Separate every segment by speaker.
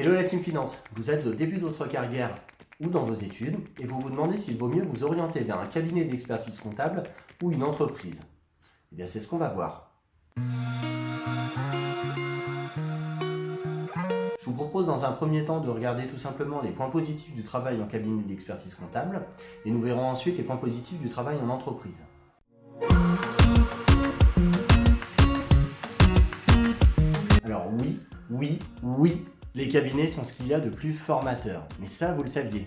Speaker 1: Hello la team finance, vous êtes au début de votre carrière ou dans vos études et vous vous demandez s'il vaut mieux vous orienter vers un cabinet d'expertise comptable ou une entreprise. Eh bien c'est ce qu'on va voir. Je vous propose dans un premier temps de regarder tout simplement les points positifs du travail en cabinet d'expertise comptable et nous verrons ensuite les points positifs du travail en entreprise. Alors oui, les cabinets sont ce qu'il y a de plus formateur. Mais ça, vous le saviez.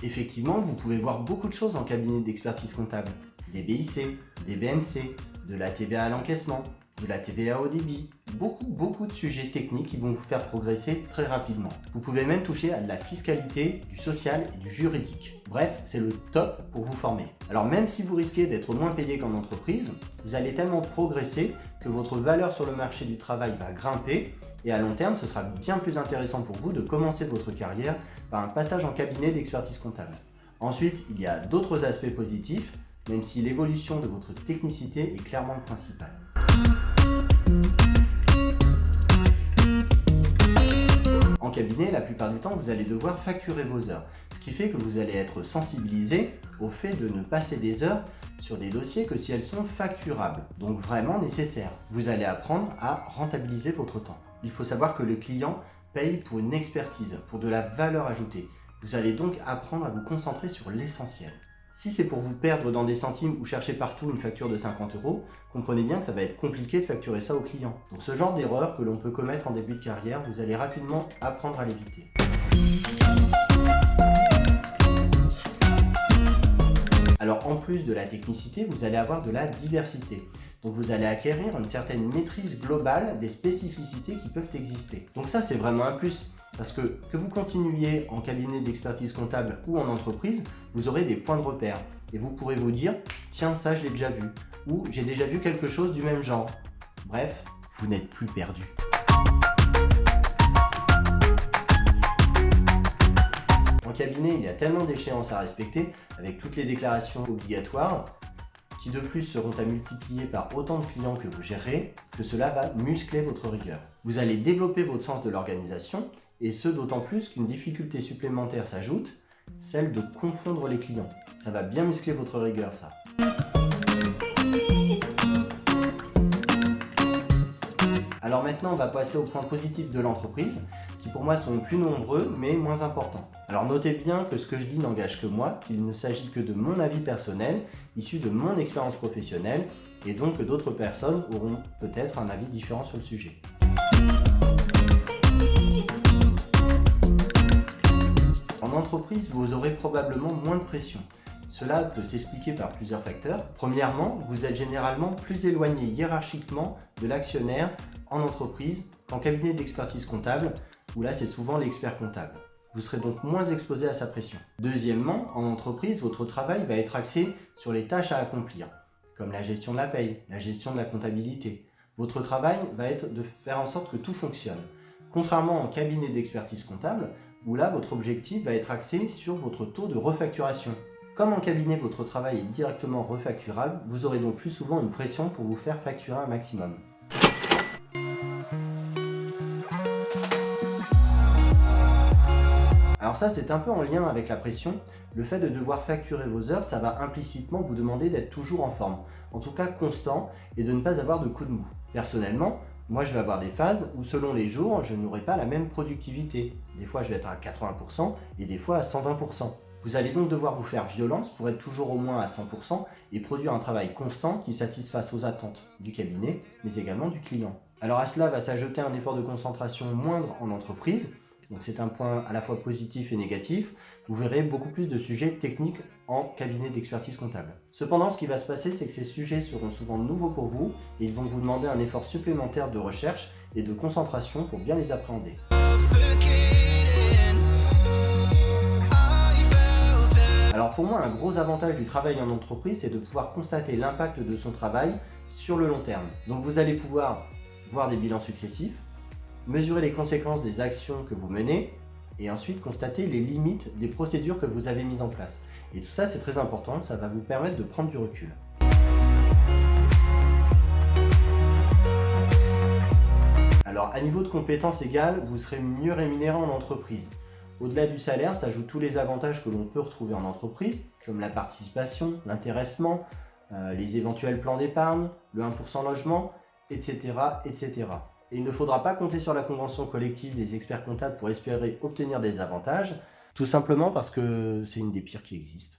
Speaker 1: Effectivement, vous pouvez voir beaucoup de choses en cabinet d'expertise comptable. Des BIC, des BNC, de la TVA à l'encaissement, de la TVA au débit. Beaucoup de sujets techniques qui vont vous faire progresser très rapidement. Vous pouvez même toucher à de la fiscalité, du social et du juridique. Bref, c'est le top pour vous former. Alors même si vous risquez d'être moins payé qu'en entreprise, vous allez tellement progresser que votre valeur sur le marché du travail va grimper et à long terme, ce sera bien plus intéressant pour vous de commencer votre carrière par un passage en cabinet d'expertise comptable. Ensuite, il y a d'autres aspects positifs, même si l'évolution de votre technicité est clairement le principal. En cabinet, la plupart du temps, vous allez devoir facturer vos heures, ce qui fait que vous allez être sensibilisé au fait de ne passer des heures sur des dossiers que si elles sont facturables, donc vraiment nécessaires. Vous allez apprendre à rentabiliser votre temps. Il faut savoir que le client paye pour une expertise, pour de la valeur ajoutée. Vous allez donc apprendre à vous concentrer sur l'essentiel. Si c'est pour vous perdre dans des centimes ou chercher partout une facture de 50 €, comprenez bien que ça va être compliqué de facturer ça au client. Donc ce genre d'erreur que l'on peut commettre en début de carrière, vous allez rapidement apprendre à l'éviter. Alors en plus de la technicité, vous allez avoir de la diversité. Donc vous allez acquérir une certaine maîtrise globale des spécificités qui peuvent exister. Donc ça c'est vraiment un plus, parce que vous continuiez en cabinet d'expertise comptable ou en entreprise, vous aurez des points de repère. Et vous pourrez vous dire, tiens ça je l'ai déjà vu, ou j'ai déjà vu quelque chose du même genre. Bref, vous n'êtes plus perdu. En cabinet, il y a tellement d'échéances à respecter, avec toutes les déclarations obligatoires, qui de plus seront à multiplier par autant de clients que vous gérez, que cela va muscler votre rigueur. Vous allez développer votre sens de l'organisation, et ce d'autant plus qu'une difficulté supplémentaire s'ajoute, celle de confondre les clients. Ça va bien muscler votre rigueur, ça. Alors maintenant, on va passer aux points positifs de l'entreprise, qui pour moi sont plus nombreux, mais moins importants. Alors notez bien que ce que je dis n'engage que moi, qu'il ne s'agit que de mon avis personnel, issu de mon expérience professionnelle, et donc que d'autres personnes auront peut-être un avis différent sur le sujet. En entreprise, vous aurez probablement moins de pression. Cela peut s'expliquer par plusieurs facteurs. Premièrement, vous êtes généralement plus éloigné hiérarchiquement de l'actionnaire en entreprise qu'en cabinet d'expertise comptable, où là c'est souvent l'expert comptable. Vous serez donc moins exposé à sa pression. Deuxièmement, en entreprise, votre travail va être axé sur les tâches à accomplir, comme la gestion de la paye, la gestion de la comptabilité. Votre travail va être de faire en sorte que tout fonctionne. Contrairement en cabinet d'expertise comptable, où là votre objectif va être axé sur votre taux de refacturation. Comme en cabinet votre travail est directement refacturable, vous aurez donc plus souvent une pression pour vous faire facturer un maximum. Alors ça c'est un peu en lien avec la pression, le fait de devoir facturer vos heures, ça va implicitement vous demander d'être toujours en forme, en tout cas constant, et de ne pas avoir de coups de mou. Personnellement, moi je vais avoir des phases où selon les jours, je n'aurai pas la même productivité. Des fois je vais être à 80% et des fois à 120%. Vous allez donc devoir vous faire violence pour être toujours au moins à 100% et produire un travail constant qui satisfasse aux attentes du cabinet, mais également du client. Alors à cela va s'ajouter un effort de concentration moindre en entreprise, donc c'est un point à la fois positif et négatif. Vous verrez beaucoup plus de sujets techniques en cabinet d'expertise comptable. Cependant, ce qui va se passer, c'est que ces sujets seront souvent nouveaux pour vous et ils vont vous demander un effort supplémentaire de recherche et de concentration pour bien les appréhender. Alors pour moi, un gros avantage du travail en entreprise, c'est de pouvoir constater l'impact de son travail sur le long terme. Donc vous allez pouvoir voir des bilans successifs, mesurer les conséquences des actions que vous menez et ensuite constater les limites des procédures que vous avez mises en place. Et tout ça, c'est très important, ça va vous permettre de prendre du recul. Alors, à niveau de compétences égales, vous serez mieux rémunéré en entreprise. Au-delà du salaire, s'ajoutent tous les avantages que l'on peut retrouver en entreprise, comme la participation, l'intéressement, les éventuels plans d'épargne, le 1% logement, etc., etc. Et il ne faudra pas compter sur la convention collective des experts comptables pour espérer obtenir des avantages, tout simplement parce que c'est une des pires qui existent.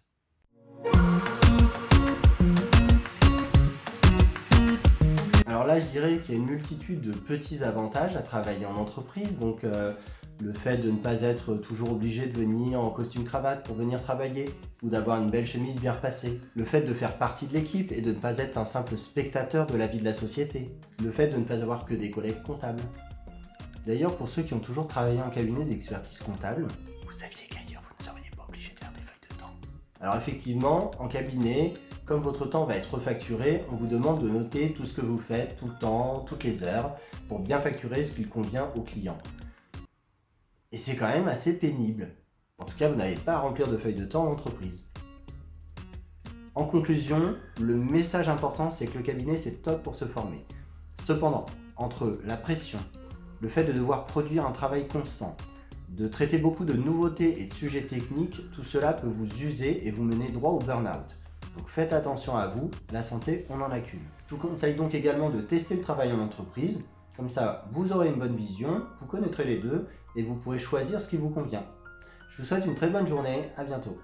Speaker 1: Alors là, je dirais qu'il y a une multitude de petits avantages à travailler en entreprise. Donc, le fait de ne pas être toujours obligé de venir en costume-cravate pour venir travailler ou d'avoir une belle chemise bien repassée. Le fait de faire partie de l'équipe et de ne pas être un simple spectateur de la vie de la société. Le fait de ne pas avoir que des collègues comptables. D'ailleurs, pour ceux qui ont toujours travaillé en cabinet d'expertise comptable, vous saviez qu'ailleurs vous ne seriez pas obligé de faire des feuilles de temps. Alors effectivement, en cabinet, comme votre temps va être refacturé, on vous demande de noter tout ce que vous faites, tout le temps, toutes les heures, pour bien facturer ce qu'il convient au client. Et c'est quand même assez pénible. En tout cas, vous n'avez pas à remplir de feuilles de temps en entreprise. En conclusion, le message important, c'est que le cabinet, c'est top pour se former. Cependant, entre la pression, le fait de devoir produire un travail constant, de traiter beaucoup de nouveautés et de sujets techniques, tout cela peut vous user et vous mener droit au burn-out. Donc faites attention à vous, la santé, on n'en a qu'une. Je vous conseille donc également de tester le travail en entreprise. Comme ça, vous aurez une bonne vision, vous connaîtrez les deux et vous pourrez choisir ce qui vous convient. Je vous souhaite une très bonne journée, à bientôt.